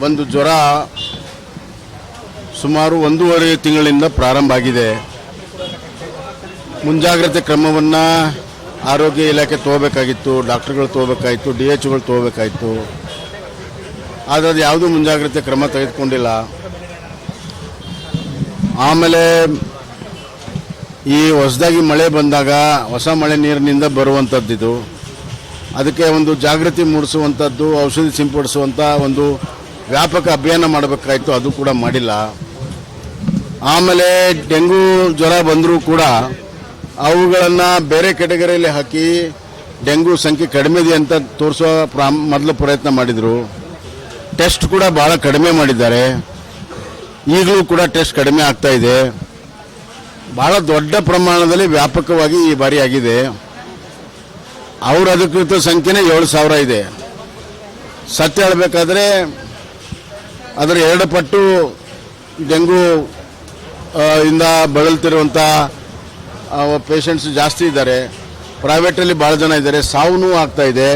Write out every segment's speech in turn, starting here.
ಒಂದು ಜ್ವರ ಸುಮಾರು 1.5 ತಿಂಗಳಿಂದ ಪ್ರಾರಂಭ ಆಗಿದೆ. ಮುಂಜಾಗ್ರತೆ ಕ್ರಮವನ್ನು ಆರೋಗ್ಯ ಇಲಾಖೆ ತಗೋಬೇಕಾಗಿತ್ತು, ಡಾಕ್ಟರ್ಗಳು ತಗೋಬೇಕಾಯಿತು, DHಗಳು ತಗೋಬೇಕಾಯಿತು. ಆದರೆ ಅದು ಯಾವುದೂ ಮುಂಜಾಗ್ರತೆ ಕ್ರಮ ತೆಗೆದುಕೊಂಡಿಲ್ಲ. ಆಮೇಲೆ ಈ ಹೊಸದಾಗಿ ಮಳೆ ಬಂದಾಗ ಹೊಸ ಮಳೆ ನೀರಿನಿಂದ ಬರುವಂಥದ್ದಿದು. ಅದಕ್ಕೆ ಒಂದು ಜಾಗೃತಿ ಮೂಡಿಸುವಂಥದ್ದು, ಔಷಧಿ ಸಿಂಪಡಿಸುವಂಥ ಒಂದು ವ್ಯಾಪಕ ಅಭಿಯಾನ ಮಾಡಬೇಕಾಯಿತು, ಅದು ಕೂಡ ಮಾಡಿಲ್ಲ. ಆಮೇಲೆ ಡೆಂಗು ಜ್ವರ ಬಂದರೂ ಕೂಡ ಅವುಗಳನ್ನು ಬೇರೆ ಕೆಟಗರಿಯಲ್ಲಿ ಹಾಕಿ ಡೆಂಗು ಸಂಖ್ಯೆ ಕಡಿಮೆ ಇದೆ ಅಂತ ತೋರಿಸುವ ಮೊದಲು ಪ್ರಯತ್ನ ಮಾಡಿದರು. ಟೆಸ್ಟ್ ಕೂಡ ಭಾಳ ಕಡಿಮೆ ಮಾಡಿದ್ದಾರೆ. ಈಗಲೂ ಕೂಡ ಟೆಸ್ಟ್ ಕಡಿಮೆ ಆಗ್ತಾ ಇದೆ. ಭಾಳ ದೊಡ್ಡ ಪ್ರಮಾಣದಲ್ಲಿ ವ್ಯಾಪಕವಾಗಿ ಈ ಬಾರಿ ಆಗಿದೆ. ಅವರ ಅಧಿಕೃತ ಸಂಖ್ಯೆನೇ 7,000 ಇದೆ. ಸತ್ಯ ಹೇಳಬೇಕಾದ್ರೆ ಅದರ 2 ಪಟ್ಟು ಡೆಂಗು ಇಂದ ಬಳಲ್ತಿರುವಂಥ ಪೇಷಂಟ್ಸ್ ಜಾಸ್ತಿ ಇದ್ದಾರೆ. ಪ್ರೈವೇಟಲ್ಲಿ ಭಾಳ ಜನ ಇದ್ದಾರೆ. ಸಾವು ಆಗ್ತಾ ಇದೆ.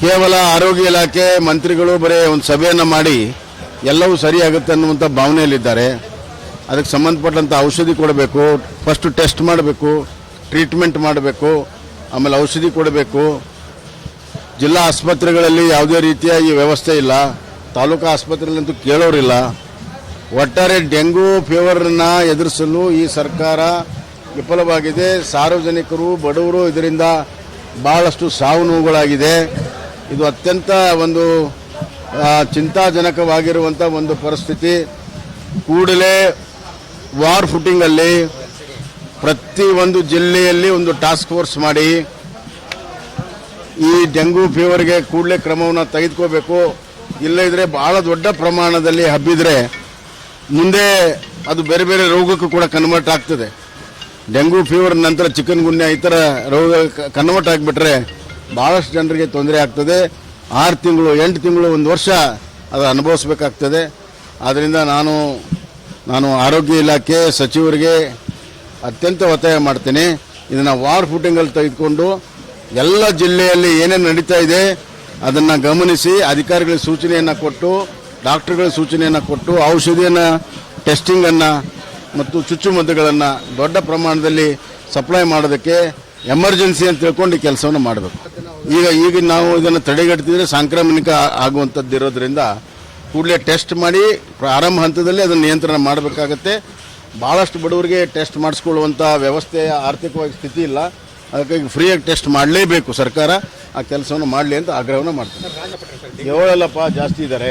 ಕೇವಲ ಆರೋಗ್ಯ ಇಲಾಖೆ ಮಂತ್ರಿಗಳು ಬರೀ ಒಂದು ಸಭೆಯನ್ನು ಮಾಡಿ ಎಲ್ಲವೂ ಸರಿಯಾಗುತ್ತೆ ಅನ್ನುವಂಥ ಭಾವನೆಯಲ್ಲಿದ್ದಾರೆ. ಅದಕ್ಕೆ ಸಂಬಂಧಪಟ್ಟಂಥ ಔಷಧಿ ಕೊಡಬೇಕು, ಫಸ್ಟ್ ಟೆಸ್ಟ್ ಮಾಡಬೇಕು, ಟ್ರೀಟ್ಮೆಂಟ್ ಮಾಡಬೇಕು, ಆಮೇಲೆ ಔಷಧಿ ಕೊಡಬೇಕು. ಜಿಲ್ಲಾ ಆಸ್ಪತ್ರೆಗಳಲ್ಲಿ ಯಾವುದೇ ರೀತಿಯ ಈ ವ್ಯವಸ್ಥೆ ಇಲ್ಲ. ತಾಲೂಕು ಆಸ್ಪತ್ರೆಗಳಂತೂ ಕೇಳೋರಿಲ್ಲ. ಒಟ್ಟಾರೆ ಡೆಂಗು ಫೀವರನ್ನು ಎದುರಿಸಲು ಈ ಸರ್ಕಾರ ವಿಫಲವಾಗಿದೆ. ಸಾರ್ವಜನಿಕರು, ಬಡವರು ಇದರಿಂದ ಬಹಳಷ್ಟು ಸಾವು ನೋವುಗಳಾಗಿದೆ. ಇದು ಅತ್ಯಂತ ಒಂದು ಚಿಂತಾಜನಕವಾಗಿರುವಂಥ ಒಂದು ಪರಿಸ್ಥಿತಿ. ಕೂಡಲೇ ವಾರ್ ಫುಟಿಂಗಲ್ಲಿ ಪ್ರತಿ ಒಂದು ಜಿಲ್ಲೆಯಲ್ಲಿ ಒಂದು ಟಾಸ್ಕ್ ಫೋರ್ಸ್ ಮಾಡಿ ಈ ಡೆಂಗು ಫೀವರ್ಗೆ ಕೂಡಲೇ ಕ್ರಮವನ್ನು ತೆಗೆದುಕೋಬೇಕು. ಇಲ್ಲದಿದ್ದರೆ ಬಹಳ ದೊಡ್ಡ ಪ್ರಮಾಣದಲ್ಲಿ ಹಬ್ಬಿದರೆ ಮುಂದೆ ಅದು ಬೇರೆ ಬೇರೆ ರೋಗಕ್ಕೂ ಕೂಡ ಕನ್ವರ್ಟ್ ಆಗ್ತದೆ. ಡೆಂಗು ಫೀವರ್ ನಂತರ ಚಿಕನ್ ಗುನ್ಯಾ ಈ ಥರ ರೋಗ ಕನ್ವರ್ಟ್ ಆಗಿಬಿಟ್ರೆ ಭಾಳಷ್ಟು ಜನರಿಗೆ ತೊಂದರೆ ಆಗ್ತದೆ. 6 ತಿಂಗಳು, 8 ತಿಂಗಳು, 1 ವರ್ಷ ಅದು ಅನುಭವಿಸ್ಬೇಕಾಗ್ತದೆ. ಆದ್ದರಿಂದ ನಾನು ಆರೋಗ್ಯ ಇಲಾಖೆ ಸಚಿವರಿಗೆ ಅತ್ಯಂತ ಒತ್ತಾಯ ಮಾಡ್ತೀನಿ. ಇದನ್ನು ವಾರ್ ಫುಟಿಂಗಲ್ಲಿ ತೆಗೆದುಕೊಂಡು ಎಲ್ಲ ಜಿಲ್ಲೆಯಲ್ಲಿ ಏನೇನು ನಡೀತಾ ಇದೆ ಅದನ್ನು ಗಮನಿಸಿ ಅಧಿಕಾರಿಗಳಿಗೆ ಸೂಚನೆಯನ್ನು ಕೊಟ್ಟು, ಡಾಕ್ಟರ್ಗಳಿಗೆ ಸೂಚನೆಯನ್ನು ಕೊಟ್ಟು, ಔಷಧಿಯನ್ನು, ಟೆಸ್ಟಿಂಗನ್ನು ಮತ್ತು ಚುಚ್ಚುಮದ್ದುಗಳನ್ನು ದೊಡ್ಡ ಪ್ರಮಾಣದಲ್ಲಿ ಸಪ್ಲೈ ಮಾಡೋದಕ್ಕೆ ಎಮರ್ಜೆನ್ಸಿ ಅಂತ ತಿಳ್ಕೊಂಡು ಈ ಕೆಲಸವನ್ನು ಮಾಡಬೇಕು. ಈಗ ನಾವು ಇದನ್ನು ತಡೆಗಟ್ಟುತ್ತಿದ್ರೆ ಸಾಂಕ್ರಾಮಿಕ ಆಗುವಂಥದ್ದು ಇರೋದ್ರಿಂದ ಕೂಡಲೇ ಟೆಸ್ಟ್ ಮಾಡಿ ಪ್ರಾರಂಭ ಹಂತದಲ್ಲಿ ಅದನ್ನು ನಿಯಂತ್ರಣ ಮಾಡಬೇಕಾಗತ್ತೆ. ಭಾಳಷ್ಟು ಬಡವರಿಗೆ ಟೆಸ್ಟ್ ಮಾಡಿಸ್ಕೊಳ್ಳುವಂಥ ವ್ಯವಸ್ಥೆ ಆರ್ಥಿಕವಾಗಿ ಸ್ಥಿತಿ ಇಲ್ಲ. ಅದಕ್ಕಾಗಿ ಫ್ರೀಯಾಗಿ ಟೆಸ್ಟ್ ಮಾಡಲೇಬೇಕು. ಸರ್ಕಾರ ಆ ಕೆಲಸವನ್ನು ಮಾಡಲಿ ಅಂತ ಆಗ್ರಹವನ್ನು ಮಾಡ್ತಾರೆ. 7 ಜಾಸ್ತಿ ಇದ್ದಾರೆ.